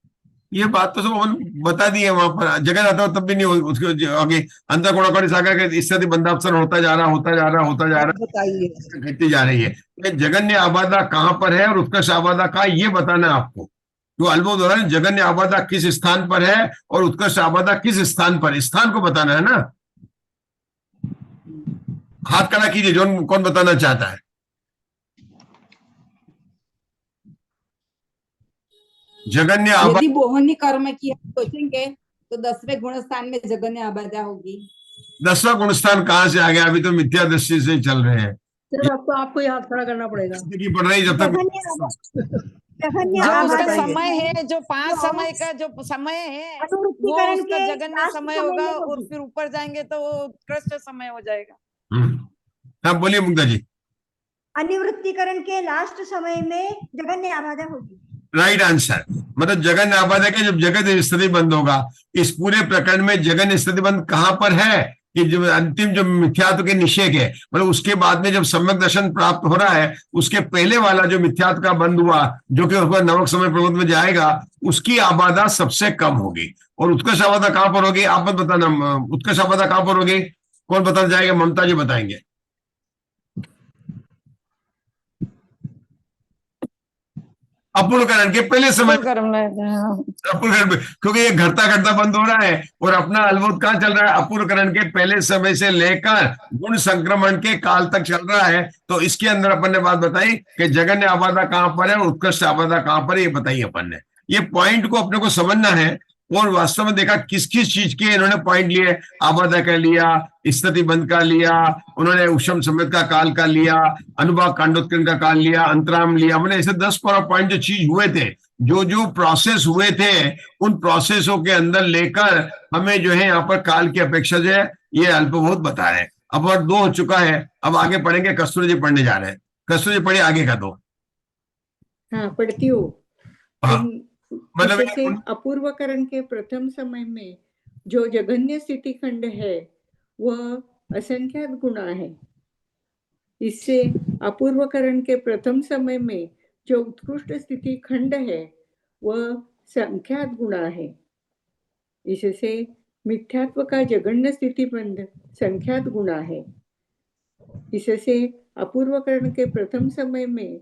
ये बात तो सब बता दी है, वहां पर जगन आता हो तब भी नहीं हो, उसके आगे अंत कोड़ा कोड़ी सागर के स्थिति बंदापसन होता जा रहा घटती जा रही है। जगन्य आबादा कहाँ पर है और उत्कर्ष आबादा कहाँ, ये बताना है आपको। तो अल्पबोध जगन्य आबादा किस स्थान पर है और उत्कर्ष आबादा किस स्थान पर, स्थान को बताना है ना। हाथ खड़ा कीजिए, जो कौन बताना चाहता है। जगन्य आबादा, यदि बोहनी कर्म की सोचेंगे तो 10वें गुण स्थान में जगन्य आबादा होगी। 10वां गुण स्थान कहाँ से आ गया? अभी तो मिथ्या दृष्टि से चल रहे हैं, सर अब तो आपको ही हाथ खड़ा करना पड़ेगा। की पढ़ रही जब तक जघन्य हाँ, जो उसका बताइए। समय है, जो 5 समय का जो समय है, वो अनुवृत्तिकरण उसका के जघन्य लास्ट समय समय होगा, में और होगी। फिर ऊपर जाएंगे तो वो उत्कृष्ट समय हो जाएगा। हाँ बोलिए मुग्धा जी। अनिवृत्तिकरण के लास्ट समय में जघन्य आबादा होगी। Right answer. मतलब जगन आबाद है कि जब जगत स्थिति बंद होगा। इस पूरे प्रकरण में जगन स्थिति बंद कहां पर है कि जो अंतिम जो मिथ्यात्व के निषेध है, मतलब उसके बाद में जब सम्यक दर्शन प्राप्त हो रहा है, उसके पहले वाला जो मिथ्यात्व का बंद हुआ, जो कि नवक समय प्रबोध में जाएगा, उसकी आबादा सबसे कम होगी। और उत्कर्ष आबादा कहां पर होगी, आप मत बताना। उत्कर्ष आबादा कहां पर होगी, कौन बताना जाएगा? ममता जी बताएंगे। अपूर्णकरण के पहले समय, अपूर्णकरण, क्योंकि ये घटता घटता बंद हो रहा है और अपना अल्बोध कहां चल रहा है, अपूर्णकरण के पहले समय से लेकर गुण संक्रमण के काल तक चल रहा है। तो इसके अंदर अपन ने बात बताई कि जगन्य आबादा कहां पर है और उत्कृष्ट आबादा कहां पर है, ये बताइए अपन ने। ये पॉइंट को अपने को समझना है। और वास्तव में देखा किस किस चीज के इन्होंने पॉइंट लिए, आबादा का लिया, स्थिति बंद का लिया, उन्होंने उषम समेत का काल का लिया, अनुभाग कांडोत्कीर्ण का काल लिया, अंतराम लिया, मैंने ऐसे 10 पॉइंट जो चीज हुए थे, जो जो प्रोसेस हुए थे, उन प्रोसेसों के अंदर लेकर हमें जो है यहाँ पर काल की अपेक्षा जो है ये अल्प बहुत बता रहे हैं। अब और 2 हो चुका है, अब आगे पढ़ेंगे। कस्तूरी जी पढ़ने जा रहे हैं। कस्तूरी जी पढ़िए आगे का 2। हाँ पढ़ती हूँ। हाँ, मतलब इससे अपूर्वकरण के प्रथम समय में जो जघन्य स्थिति खंड है वह असंख्यात गुणा है। इससे अपूर्वकरण के प्रथम समय में जो उत्कृष्ट स्थिति खंड है वह संख्यात गुणा है। इससे मिथ्यात्व का जघन्य स्थिति बंध संख्यात गुणा है। इससे अपूर्वकरण के प्रथम समय में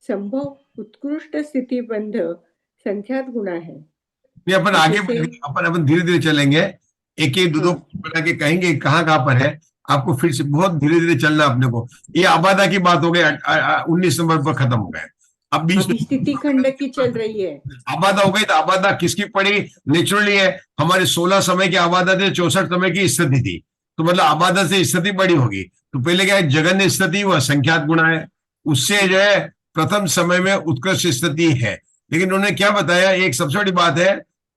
संभव उत्कृष्ट स्थिति बंध संख्यात गुणा है। ये अपन आगे अपन धीरे धीरे चलेंगे, एक एक दो बना के कहेंगे कहाँ कहाँ पर है। आपको फिर से बहुत धीरे धीरे चलना अपने को। ये आबादा की बात हो गई, 19 नंबर पर खत्म हो गए। अब 20 स्थिति खंड की चल रही है। आबादा हो गई। तो आबादा किसकी पड़ी? नेचुरली है हमारे 16 समय की आबादा थे, 64 समय की स्थिति थी, तो मतलब आबादा से स्थिति बड़ी होगी। तो पहले क्या है, जघन्य स्थिति वह संख्यात गुणा है, उससे जो है प्रथम समय में उत्कृष्ट स्थिति है। लेकिन उन्होंने क्या बताया, एक सबसे बड़ी बात है,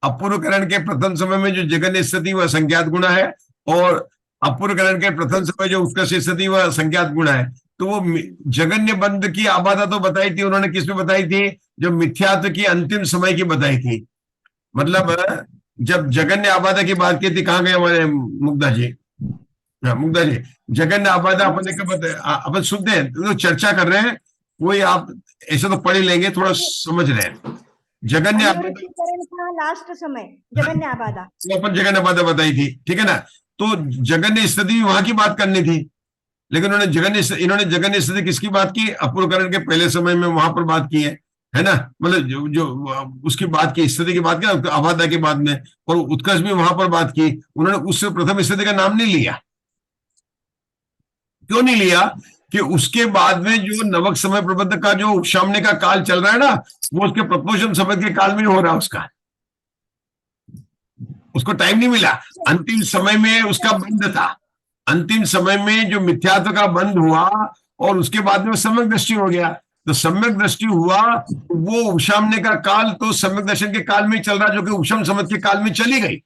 अपूर्वकरण के प्रथम समय में जो जघन्य स्थिति वह संख्यात गुणा है, और अपूर्वकरण के प्रथम समय जो उत्कृष्ट स्थिति वह संख्यात गुणा है। तो वो जघन्य बंध की आबादा तो बताई थी उन्होंने, किसमें बताई थी? जो मिथ्यात्व की अंतिम समय की बताई थी। मतलब जब जघन्य आबादा की बात की थी, कहाँ गए हमारे मुग्धा जी? मुग्धा जी, जघन्य आबादा अपन सुनते हैं तो चर्चा कर रहे हैं, वही आप ऐसे तो पढ़ ही लेंगे, थोड़ा समझ रहे हैं। जघन्य अनिवृत्तिकरण का लास्ट समय जघन्य आबादा, वो अपन जघन्य आबादा बताई थी, ठीक है ना। तो जघन्य स्थिति वहां की बात करनी थी, लेकिन इन्होंने जघन्य स्थिति किसकी बात की? अपूर्वकरण के पहले समय में वहां पर बात की है ना। मतलब जो उसकी बात की, स्थिति की बात की, आबादा की बात में, और उत्कर्ष भी वहां पर बात की। उन्होंने उससे प्रथम स्थिति का नाम नहीं लिया। क्यों नहीं लिया? कि उसके बाद में जो नवक समय प्रबंध का जो उपशामने का काल चल रहा है ना, वो उसके प्रपोषण समय के काल में हो रहा है। उसको टाइम नहीं मिला। अंतिम समय में उसका बंध था, अंतिम समय में जो मिथ्यात्व का बंध हुआ और उसके बाद में सम्यक दृष्टि हो गया। तो सम्यक दृष्टि हुआ, वो उपशामने का काल तो सम्यक दर्शन के काल में चल रहा, जो कि उपशम समझ के काल में चली गई।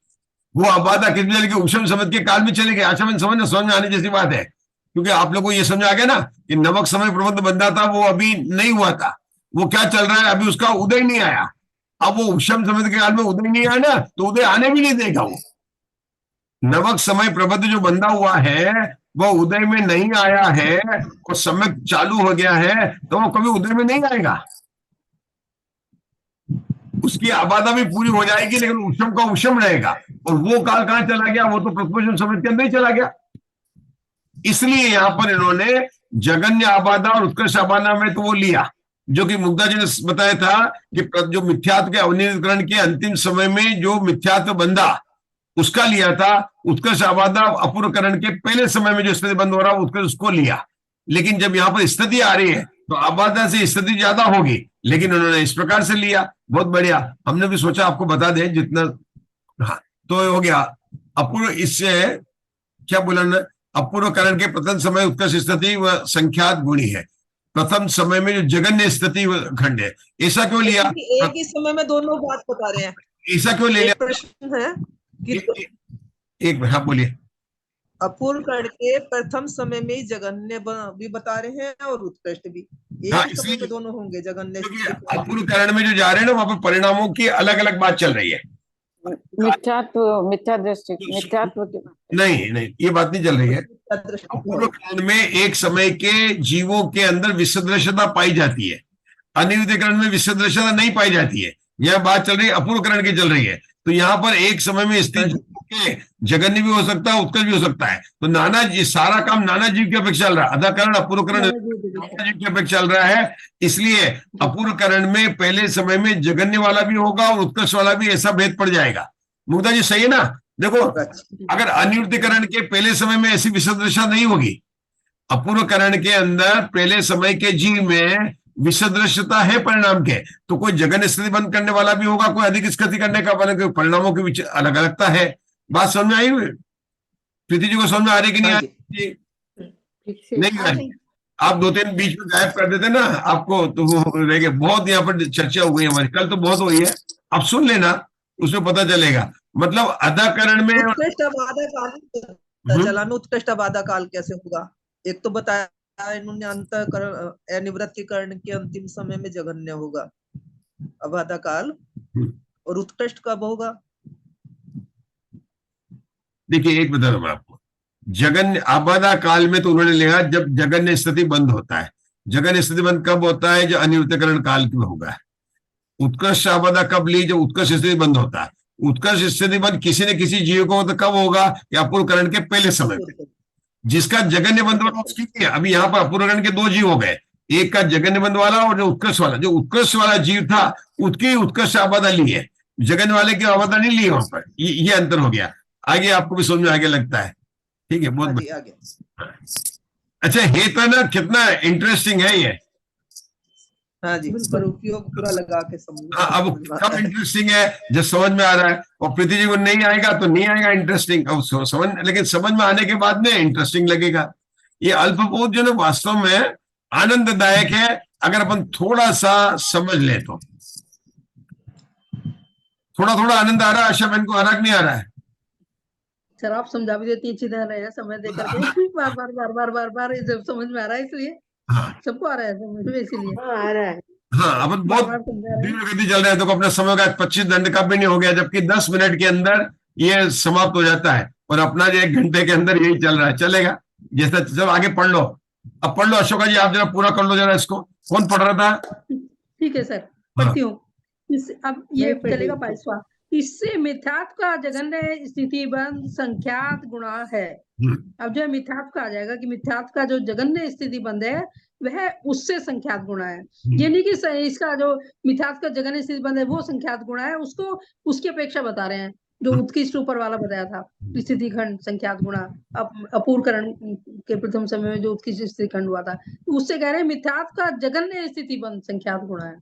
वो आबादा किस चली गई? उपशम समझ के काल में चली गई। अच्छा मैंने समझ में आने जैसी बात है, क्योंकि आप लोगों को ये समझ आ गया ना कि नवक समय प्रबंध बंधा था, वो अभी नहीं हुआ था। वो क्या चल रहा है, अभी उसका उदय नहीं आया। अब वो उपशम समय के काल में उदय नहीं आया ना, तो उदय आने भी नहीं देगा। वो नवक समय प्रबंध जो बंधा हुआ है वो उदय में नहीं आया है, और समय चालू हो गया है, तो वो कभी उदय में नहीं आएगा। उसकी आबादा भी पूरी हो जाएगी, लेकिन उपशम का उपशम रहेगा। और वो काल कहां चला गया? वो तो प्रपोषण समय के अंदर ही चला गया। इसलिए यहां पर इन्होंने जघन्य आबादा और उत्कर्ष आबादा में तो वो लिया, जो कि मुग्धा जी ने बताया था कि जो मिथ्यात्व के अवनिर्करण के अंतिम समय में जो मिथ्यात्व बंधा, उसका लिया था। उत्कर्ष आबादा अपूर्वकरण के पहले समय में जो स्थिति बंद हो रहा है, उत्कर्ष उसको लिया। लेकिन जब यहाँ पर स्थिति आ रही है तो आबादा से स्थिति ज्यादा होगी, लेकिन उन्होंने इस प्रकार से लिया। बहुत बढ़िया, हमने भी सोचा आपको बता दें जितना। हाँ, तो हो गया अपूर्व। इससे क्या बोला ना, अपूर्व करण के प्रथम समय उत्कर्ष स्थिति व संख्यात गुणी है। प्रथम समय में जो जगन्य स्थिति व खंड है, ऐसा क्यों लिया? एक ही समय में दोनों बात बता रहे हैं। ऐसा क्यों ले लिया? एक प्रश्न है कि एक मिनट, हाँ बोलिए। अपूर्व कर्ण के प्रथम समय में ही जगन्य भी बता रहे हैं और उत्कृष्ट भी, एक हाँ, ही समय इसलिए में दोनों होंगे जगन्य। अपूर्व करण में जो जा रहे हैं ना, वहां पर परिणामों की अलग अलग बात चल रही है। मिथ्या दृष्टि, मिथ्यात्व की बात। नहीं, ये बात नहीं चल रही है। अपूर्व करण में एक समय के जीवों के अंदर विसदृशता पाई जाती है, अनिरुद्ध करण में विसदृशता नहीं पाई जाती है। यह बात चल रही है अपूर्व करण की चल रही है। तो यहाँ पर एक समय में स्थित जगन्य भी हो सकता है, उत्कर्ष भी हो सकता है। तो नाना जी, सारा काम नाना जीव के अपेक्षा चल रहा है। अधाकरण अपूर्व करण नाना जीव के अपेक्षा चल रहा है। इसलिए अपूर्व करण में पहले समय में जगन्य वाला भी होगा और उत्कर्ष वाला भी, ऐसा भेद पड़ जाएगा। मुग्धा जी सही है ना? देखो, अगर अनिरुद्धकरण के पहले समय में ऐसी विसदृशता नहीं होगी, अपूर्व करण के अंदर पहले समय के जीव में विसदृशता है परिणाम के, तो कोई जगन्य स्थिति बंद करने वाला भी होगा, कोई अधिक स्थिति करने का वाला, परिणामों के बीच अलग अलगता है। बात समझ में आई हुई? प्रीति जी को समझ में आ रही कि नहीं आ रही? नहीं आ रही। आप 2-3 बीच में गायब कर देते ना आपको, तो वो रह गए। बहुत यहाँ पर चर्चा हो गई हमारी, कल तो बहुत हुई है, आप सुन लेना, उसमें पता चलेगा। मतलब अधाकरण में उत्कृष्ट बाधा काल चला में उत्कृष्ट बाधा काल कैसे होगा? एक तो बताया इन्होंने अंतःकरण अनिवृत्तिकरण के अंतिम समय में जगन्य होगा अबाधा काल, और उत्कृष्ट कब होगा? देखिए, एक बता रहा हूं मैं आपको, जगन्य आबादा काल में तो उन्होंने लिखा जब जगन्य स्थिति बंद होता है। जगन्य स्थिति बंद कब होता है? जो अनिवृत्तिकरण काल में होगा। उत्कर्ष आबादा कब ली? जब उत्कर्ष स्थिति बंद होता है। उत्कर्ष स्थिति बंद किसी न किसी जीव को तो कब होगा? या अपूर्वकरण के पहले समय में। जिसका जगन्य बंद वाला उसकी है। अभी यहाँ पर अपूर्वकरण के 2 जीव हो गए, एक का जगन्य बंद वाला और जो उत्कर्ष वाला। जो उत्कर्ष वाला जीव था उसकी उत्कर्ष आबादा ली है, जगन्य वाले की आबादा नहीं ली वहां पर। ये अंतर हो गया। आगे आपको भी समझ में आगे लगता है? ठीक है, बहुत आगे। अच्छा, ये तो ना कितना इंटरेस्टिंग है ये। हाँ जी, पर उपयोग पूरा लगा के समझ। अब कब इंटरेस्टिंग है? जब समझ में आ रहा है। और प्रीति जी को नहीं आएगा तो नहीं आएगा इंटरेस्टिंग, अब समझ, लेकिन समझ में आने के बाद में इंटरेस्टिंग लगेगा। ये अल्पबोध जो ना वास्तव में आनंददायक है, अगर अपन थोड़ा सा समझ ले तो। थोड़ा थोड़ा आनंद आ रहा है आशा बहन को? आ रहा कि नहीं आ रहा है? सर आप समझा भी देती अच्छी तरह है, समय देकर के बार बार बार बार बार बार जब समझ में आ रहा है, इसलिए सबको आ रहा है समझ में, इसीलिए आ रहा है। हाँ, अब बहुत गति चल रहा है। तो अपना समय का 25 दंड का भी नहीं हो गया, जबकि 10 मिनट के अंदर ये समाप्त हो जाता है, और अपना जो 1 घंटे के अंदर यही चल रहा है। चलेगा जैसा, जब आगे पढ़ लो। अब पढ़ लो अशोका जी, आप जरा पूरा कर लो जरा इसको। कौन पढ़ रहा था? ठीक है सर, पढ़ती हूँ। अब ये चलेगा 22वां। इससे मिथ्यात्व का जगन्य स्थिति बंद संख्यात गुणा है। अब जो मिथ्यात्व का आ जाएगा कि मिथ्यात्व का जो जगन्य स्थिति बंद है वह उससे संख्यात गुणा है। ये नहीं कि इसका जो मिथ्यात्व का जगन्य स्थिति बंद है वो संख्यात गुणा है, उसको उसकी अपेक्षा बता रहे हैं। जो उत्कृष्ट ऊपर वाला बताया था स्थिति खंड संख्यात गुणा, अपूर्वकरण के प्रथम समय में जो उत्कृष्ट स्थिति खंड हुआ था, उससे कह रहे हैं मिथ्यात्व का जगन्य स्थिति बंद संख्यात गुणा है।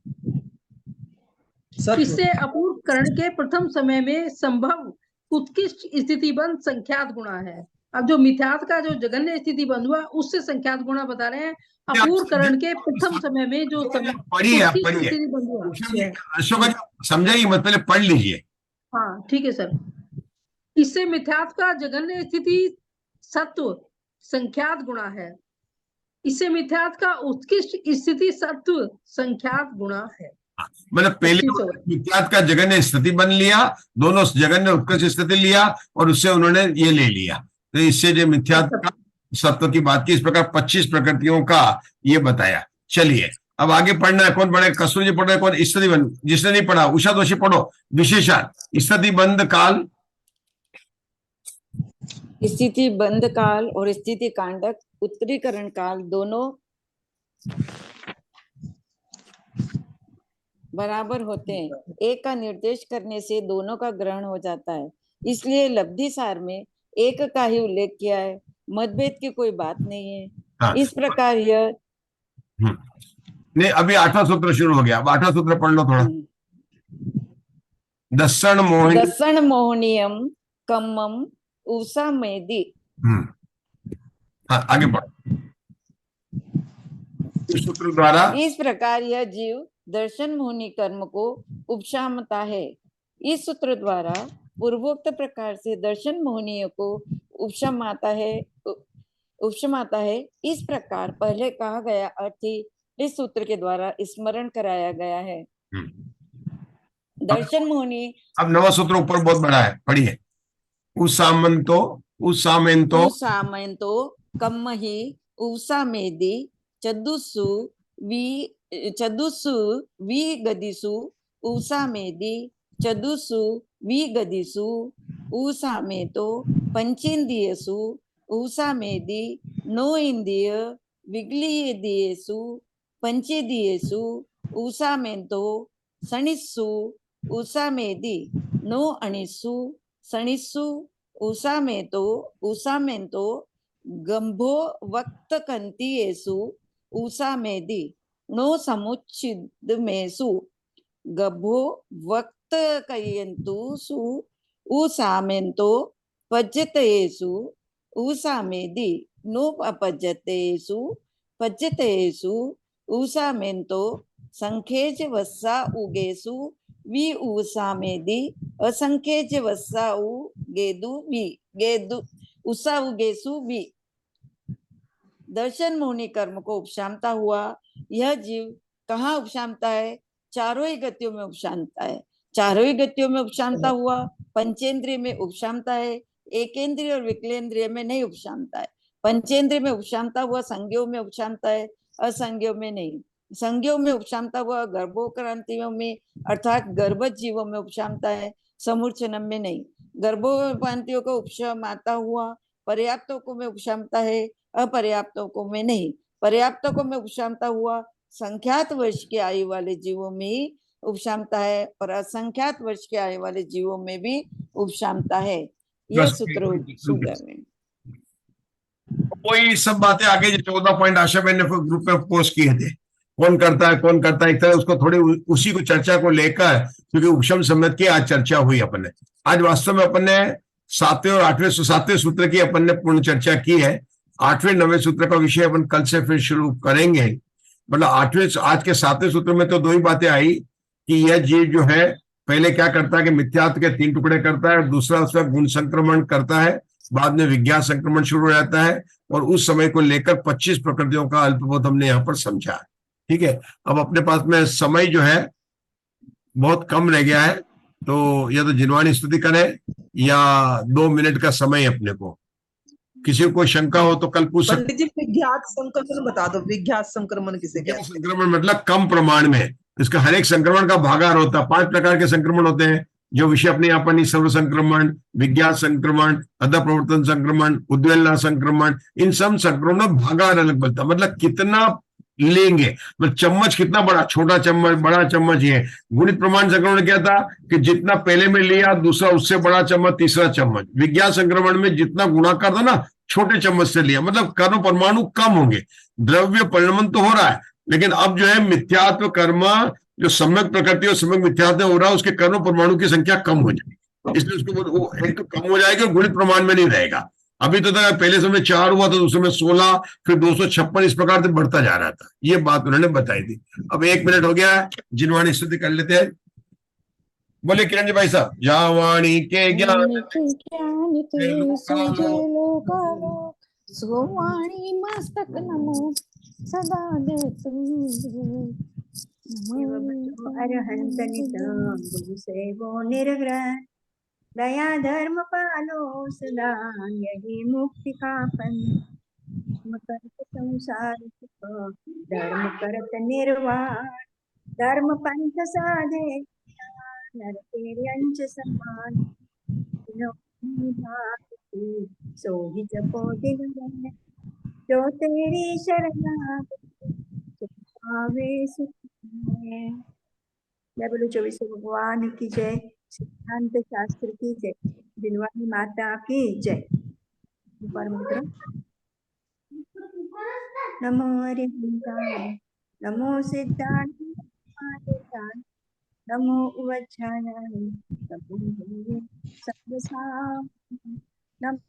इससे अपूर्वकरण के प्रथम समय में संभव उत्कृष्ट स्थिति बंद संख्यात गुणा है। अब जो मिथ्यात्व का जो जगन्य स्थिति बंद हुआ उससे संख्यात गुणा बता रहे हैं। अपूर्वकरण के प्रथम समय में जो स्थिति बंद हुआ, अशोका जी समझाइए, मत पहले पढ़ लीजिए। हाँ ठीक है सर। इससे मिथ्यात्व का जगन्य स्थिति सत्व संख्यात गुणा है। इससे मिथ्यात्व का उत्कृष्ट स्थिति सत्व संख्यात गुणा है। मतलब पहले मिथ्यात्व का जगन्य स्थिति बन लिया, दोनों जगन्य उत्कृष्ट स्थिति लिया, और उससे उन्होंने ये ले लिया। तो इससे जो मिथ्यात्व का सत्व की बात की, इस प्रकार 25 प्रकृतियों का ये बताया। चलिए अब आगे पढ़ना है। कौन पढ़े? कस्तूरी जी पढ़ रहे, कौन स्थिति बंद? जिसने नहीं पढ़ा उषा दोषी पढ़ो। विशेषार्थ स्थिति बंद काल, स्थिति बंद काल और स्थिति कांडक उत्तरीकरण काल दोनों बराबर होते हैं। एक का निर्देश करने से दोनों का ग्रहण हो जाता है, इसलिए लब्धि सार में एक का ही उल्लेख किया है, मतभेद की कोई बात नहीं है। हाँ। इस प्रकार यह नहीं, अभी 8वां सूत्र शुरू हो गया। अब 8वां सूत्र पढ़ लो थोड़ा। दर्शन मोहनीयम कम्मम उषा मेदी। हाँ, आगे बढ़ो। इस सूत्र द्वारा इस प्रकार यह जीव दर्शन मोहिनी कर्म को उपशामता है। इस सूत्र द्वारा पूर्वोक्त प्रकार से दर्शन मोहिनी को उपशमाता है। इस प्रकार पहले कहा गया अर्थ ही इस सूत्र के द्वारा स्मरण कराया गया है। दर्शन मोहिनी। अब नवा सूत्र ऊपर बहुत बड़ा है, पढ़िए। उसामेंतो कम्महि उसामेदि चदुसु विगदिसु उसामेदि चदुसु विगदिसु उसामेतो पंचेन्द्रियसु उसामेदि नो इंद्रिय विगलीयेदियेसु पंचेदियेसु उसामेतो सणिस्सु उसामेदि नो अणिस्सु सणिस्सु उसामेतो गंभो वक्तकंतीयेसु उसामेदि नो समुच्छिदमेसु गभो वक्तकयन्तुसु उसामेतो पज्यतेषु उसामेदि नो पज्यतेषु उसामेतो संखेज वस्सा उगेसु वि उसामेदि असंख्यज वस्सा उगेसु वि। दर्शन मोहिनी कर्म को उपशामता हुआ यह जीव कहाँ उपशामता है? चारों ही गतियों में उपशामता है। चारों ही गतियों में उपशामता हुआ, पंचेंद्रिय में उपशामता है, एकेंद्रिय और विकलेंद्रिय में नहीं उपशामता है। पंचेंद्रिय में उपशामता हुआ संज्ञों में उपशामता है, असंज्ञों में नहीं। संज्ञों में उपशामता हुआ गर्भोक्रांतियों में अर्थात गर्भज जीवों में उपशामता है, समूर्छनम में नहीं। गर्भोक्रांतियों को उपशमाता हुआ पर्याप्तों में उपशामता है, अपर्याप्तों में नहीं। पर्याप्तों में उपशामता हुआ संख्यात वर्ष की आयु वाले जीवों में ही उपशामता है और असंख्यात वर्ष के आयु वाले जीवों में भी उपशामता है। यह सूत्र में कोई सब बातें आगे 14 पॉइंट आशा बहन ने ग्रुप में पोस्ट किए थे, कौन करता है एक तरह उसको थोड़ी उसी को चर्चा को लेकर, क्योंकि उपशम सम्यक की आज चर्चा हुई अपन ने। आज वास्तव में अपन ने 7वें और 8वें सूत्र की अपन ने पूर्ण चर्चा की है। 8वें 9वें सूत्र का विषय अपन कल से फिर शुरू करेंगे। मतलब आज के 7वें सूत्र में तो दो ही बातें आई कि यह जीव जो है पहले क्या करता है कि मिथ्यात्व के 3 टुकड़े करता है, दूसरा उसका गुण संक्रमण करता है, बाद में विज्ञान संक्रमण शुरू हो जाता है, और उस समय को लेकर 25 प्रकृतियों का अल्पबोध हमने यहाँ पर समझा है। ठीक है, अब अपने पास में समय जो है बहुत कम रह गया है, तो या तो जिनवानी स्तुति करें या 2 मिनट का समय अपने को। किसी को शंका हो तो कल पूछ सकते। पंडित जी विज्ञात संक्रमण बता दो, विज्ञात संक्रमण किसे कहते हैं? संक्रमण मतलब कम प्रमाण में, इसका हर एक संक्रमण का भागार होता है। 5 प्रकार के संक्रमण होते हैं जो विषय अपने यहाँ पर, सर्व संक्रमण, विज्ञात संक्रमण, अध प्रवर्तन संक्रमण, उद्वेलना संक्रमण, इन सब संक्रमण भागार अलग बनता। मतलब कितना लेंगे, मतलब चम्मच कितना बड़ा, छोटा चम्मच, बड़ा चम्मच। ये गुणित प्रमाण संक्रमण क्या था कि जितना पहले में लिया दूसरा उससे बड़ा चम्मच, तीसरा चम्मच। विज्ञान संक्रमण में जितना गुणाकार था ना छोटे चम्मच से लिया, मतलब कर्म परमाणु कम होंगे। द्रव्य परिणमन तो हो रहा है, लेकिन अब जो है मिथ्यात्व कर्म जो सम्यक प्रकृति और सम्यक मिथ्यात्व हो रहा है उसके कर्म परमाणु की संख्या कम हो जाएगी, इसलिए उसको एक तो कम हो जाएगी और गुणित प्रमाण में नहीं रहेगा। अभी तो पहले समय 4 हुआ था, दूसरे में 16, फिर 256, इस प्रकार से बढ़ता जा रहा था। ये बात उन्होंने बताई थी। अब 1 मिनट हो गया, जिनवाणी स्तुति कर लेते हैं। बोले किरण जी भाई साहब। जावाणी के ज्ञान सोवाणी मस्तक नमो सदा अरहंत गुरु सेवो निर्ग्रह दया धर्म पालो सदा यही मुक्ति का पंथ करत संसार सुख धर्म करत निर्वाण धर्म पंथ साधे नर तेरे अंश समान सोहि जपो दिन रात जो तेरी शरण आवे सुख में। जय बोलो 24 भगवान की जय, सिद्धांत शास्त्र की जय, जिनवानी माता की जय। नमो हरिहंकार, नमो सिद्धांत, नमो उवच्छाय, नमो सर्वसाम, नमो